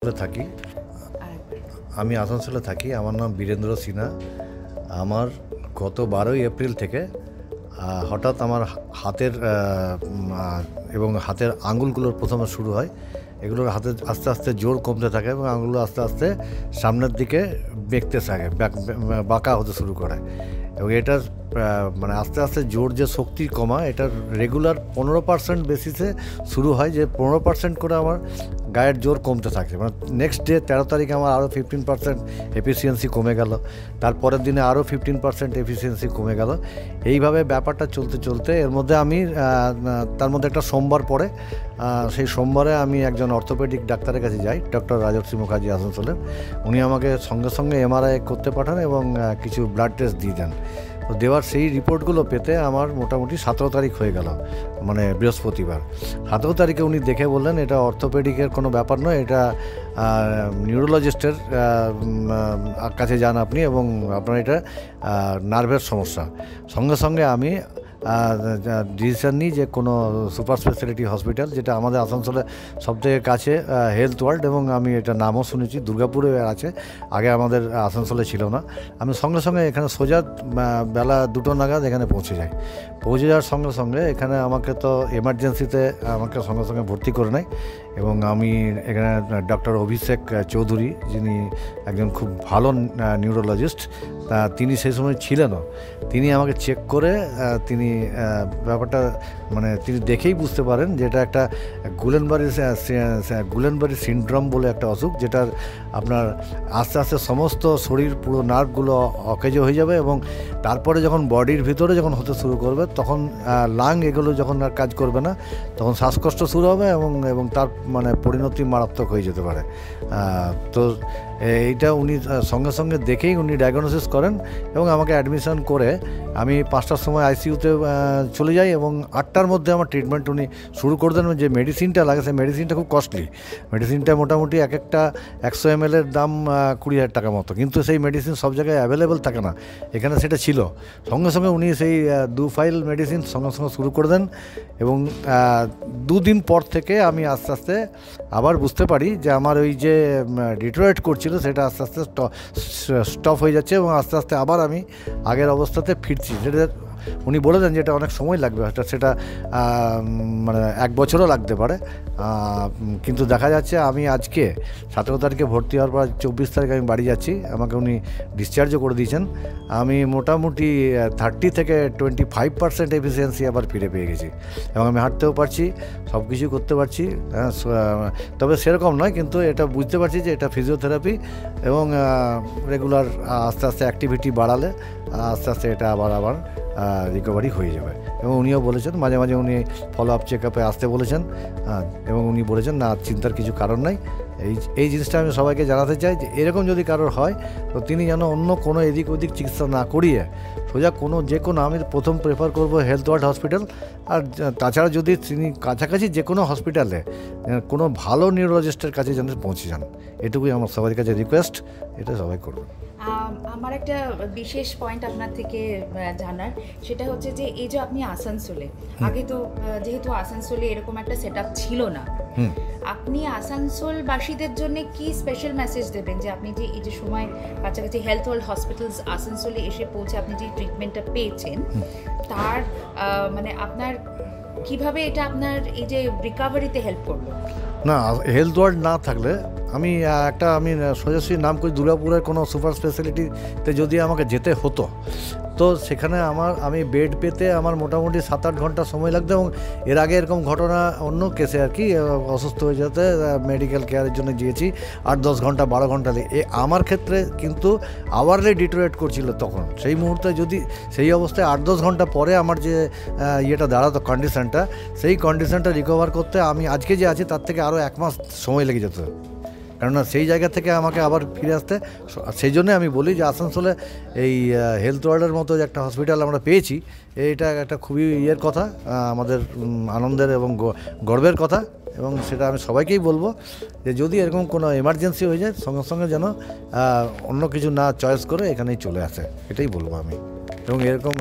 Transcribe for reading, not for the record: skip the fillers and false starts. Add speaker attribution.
Speaker 1: থাকি আমি আসানসোলে থাকি। আমার নাম বীরেন্দ্র সিনহা। আমার গত 12ই এপ্রিল থেকে হঠাৎ আমার হাতের এবং হাতের আঙুলগুলোর প্রথমে শুরু হয়। এগুলোর হাতে আস্তে আস্তে জোর কমতে থাকে এবং আঙুলগুলো আস্তে আস্তে সামনের দিকে বেঁকতে থাকে, বাঁকা হতে শুরু করে। এবং এটার মানে আস্তে আস্তে জোর যে শক্তি কমা, এটার রেগুলার 15% বেসিসে শুরু হয়, যে 15% করে আমার গায়ের জোর কমতে থাকে। মানে নেক্সট ডে 13 তারিখে আমার আরও 15% এফিসিয়েন্সি কমে গেল, তারপরের দিনে আরও 15% এফিসিয়েন্সি কমে গেল। এইভাবে ব্যাপারটা চলতে চলতে এর মধ্যে আমি তার মধ্যে একটা সোমবার পরে, সেই সোমবারে আমি একজন অর্থোপেডিক ডাক্তারের কাছে যাই, ডক্টর রাজশ্রী মুখার্জি আসানসোলের। উনি আমাকে সঙ্গে সঙ্গে এমআরআই করতে পাঠান এবং কিছু ব্লাড টেস্ট দিয়ে দেন। তো দেওয়ার সেই রিপোর্টগুলো পেতে আমার মোটামুটি 17 তারিখ হয়ে গেল, মানে বৃহস্পতিবার। 17 তারিখে উনি দেখে বললেন এটা অর্থোপেডিকের কোনো ব্যাপার নয়, এটা নিউরোলজিস্টের কাছে যান আপনি, এবং আপনার এটা নার্ভের সমস্যা। সঙ্গে সঙ্গে আমি ডিসিশন নিই যে কোনো সুপার স্পেশালিটি হসপিটাল, যেটা আমাদের আসানসোলে সবথেকে কাছে, হেলথ ওয়ার্ল্ড, এবং আমি এটা নামও শুনেছি, দুর্গাপুরে আছে, আগে আমাদের আসানসোলে ছিল না। আমি সঙ্গে সঙ্গে এখানে সোজা বেলা 2টো নাগাদ এখানে পৌঁছে যাই। পৌঁছে যাওয়ার সঙ্গে সঙ্গে এখানে আমাকে তো এমার্জেন্সিতে আমাকে সঙ্গে সঙ্গে ভর্তি করে নেয়, এবং আমি এখানে ডক্টর অভিষেক চৌধুরী, যিনি একজন খুব ভালো নিউরোলজিস্ট, তিনি সেই সময় ছিলেনও। তিনি আমাকে চেক করে তিনি ব্যাপারটা মানে তিনি দেখেই বুঝতে পারেন যে এটা একটা গুলেনবারি সিনড্রোম বলে একটা অসুখ, যেটার আপনার আস্তে আস্তে সমস্ত শরীর, পুরো নার্ভগুলো অকেজ হয়ে যাবে, এবং তারপরে যখন বডির ভিতরে যখন হতে শুরু করবে, তখন লাং এগুলো যখন আর কাজ করবে না, তখন শ্বাসকষ্ট শুরু হবে, এবং তার মানে পরিণতি মারাত্মক হয়ে যেতে পারে। তো এইটা উনি সঙ্গে সঙ্গে দেখেই উনি ডায়াগনোসিস করেন, এবং আমাকে অ্যাডমিশন করে আমি 5টার সময় আইসিইউতে চলে যাই, এবং 8টার মধ্যে আমার ট্রিটমেন্ট উনি শুরু করে দেন। যে মেডিসিনটা লাগে, সেই মেডিসিনটা খুব কস্টলি। মেডিসিনটা মোটামুটি এক একটা 100 ml এর দাম 20,000 টাকা মতো, কিন্তু সেই মেডিসিন সব জায়গায় অ্যাভেলেবেল থাকে না, এখানে সেটা ছিল। সঙ্গে সঙ্গে উনি সেই 2 ফাইল মেডিসিন সঙ্গে সঙ্গে শুরু করে দেন, এবং 2 দিন পর থেকে আমি আস্তে আস্তে আবার বুঝতে পারি যে আমার ওই যে ডিটোরেট করছিল সেটা আস্তে আস্তে স্টপ হয়ে যাচ্ছে, এবং আস্তে আস্তে আবার আমি আগের অবস্থাতে ফিরছি। যেটা উনি বলে দেন যে এটা অনেক সময় লাগবে, হয়তো সেটা মানে 1 বছরও লাগতে পারে। কিন্তু দেখা যাচ্ছে আমি আজকে 17 তারিখে ভর্তি হওয়ার পর 24 তারিখে আমি বাড়ি যাচ্ছি, আমাকে উনি ডিসচার্জও করে দিয়েছেন। আমি মোটামুটি 30 থেকে 25% এফিসিয়েন্সি আবার ফিরে পেয়ে গেছি, এবং আমি হাঁটতেও পারছি, সব কিছু করতে পারছি। তবে সেরকম নয়, কিন্তু এটা বুঝতে পারছি যে এটা ফিজিওথেরাপি, এবং রেগুলার আস্তে আস্তে অ্যাক্টিভিটি বাড়ালে আস্তে আস্তে এটা আবার রিকভারি হয়ে যাবে। এবং উনিও বলেছেন, মাঝে মাঝে উনি ফলো আপ চেক আপে আসতে বলেছেন, এবং উনি বলেছেন না, চিন্তার কিছু কারণ নাই। এই জিনিসটা আমি সবাইকে জানাতে চাই যে এরকম যদি কারোর হয়, তো তিনি যেন অন্য কোনো এদিক ওদিক চিকিৎসা না করিয়ে সোজা যে কোনো, আমি প্রথম প্রেফার করব হেলথ ওয়ার্ল্ড হসপিটাল। আর তাছাড়া যদি তিনি কাছাকাছি যে কোনো হসপিটালে কোনো ভালো নিউরোলজিস্টের কাছে যেন পৌঁছে যান, এটুকুই আমার সবার কাছে রিকোয়েস্ট, এটা সবাই করবে।
Speaker 2: আমার একটা বিশেষ পয়েন্ট আপনার থেকে জানার, সেটা হচ্ছে যে এই যে আপনি আসানসোলে, আগে তো যেহেতু আসানসোলে এরকম একটা সেট আপ ছিল না, আপনি আসানসোলবাসীদের জন্য কি স্পেশাল মেসেজ দেবেন যে আপনি যে এই যে সময় কাছাকাছি হেলথ ওয়ার্ল্ড হসপিটালস আসানসোলে এসে পৌঁছে আপনি যে ট্রিটমেন্টটা পেয়েছেন, তার মানে আপনার কিভাবে এটা আপনার এই যে রিকভারিতে হেল্প করলো?
Speaker 1: না, হেলথ ওয়ার্ল্ড না থাকলে আমি সোজাসুজি নাম করি, দুর্গাপুরের কোনো সুপার স্পেশালিটিতে যদি আমাকে যেতে হতো, তো সেখানে আমি বেড পেতে আমার মোটামুটি 7-8 ঘন্টা সময় লাগতো। এবং এর আগে এরকম ঘটনা অন্য কেসে আর কি, অসুস্থ হয়ে যেতে মেডিকেল কেয়ারের জন্য গিয়েছি 8-10 ঘন্টা 12 ঘন্টা লাগে। আমার ক্ষেত্রে কিন্তু আওয়ারলি ডিটোরেট করছিল, তখন সেই মুহূর্তে যদি সেই অবস্থায় 8-10 ঘন্টা পরে আমার যে ইয়েটা দাঁড়াতো, কন্ডিশনটা, সেই কন্ডিশনটা রিকভার করতে আমি আজকে যে আছি তার থেকে আরও 1 মাস সময় লেগে যেত, কেননা সেই জায়গা থেকে আমাকে আবার ফিরে আসতে। সেই জন্যে আমি বলি যে আসানসোলে এই হেলথ ওয়ার্ল্ডের মতো যে একটা হসপিটাল আমরা পেয়েছি, এইটা একটা খুবই ইয়ের কথা, আমাদের আনন্দের এবং গর্বের কথা। এবং সেটা আমি সবাইকেই বলবো যে যদি এরকম কোনো এমার্জেন্সি হয়ে যায়, সঙ্গে সঙ্গে যেন অন্য কিছু না চয়েস করে এখানেই চলে আসে, এটাই বলবো আমি। এবং এরকম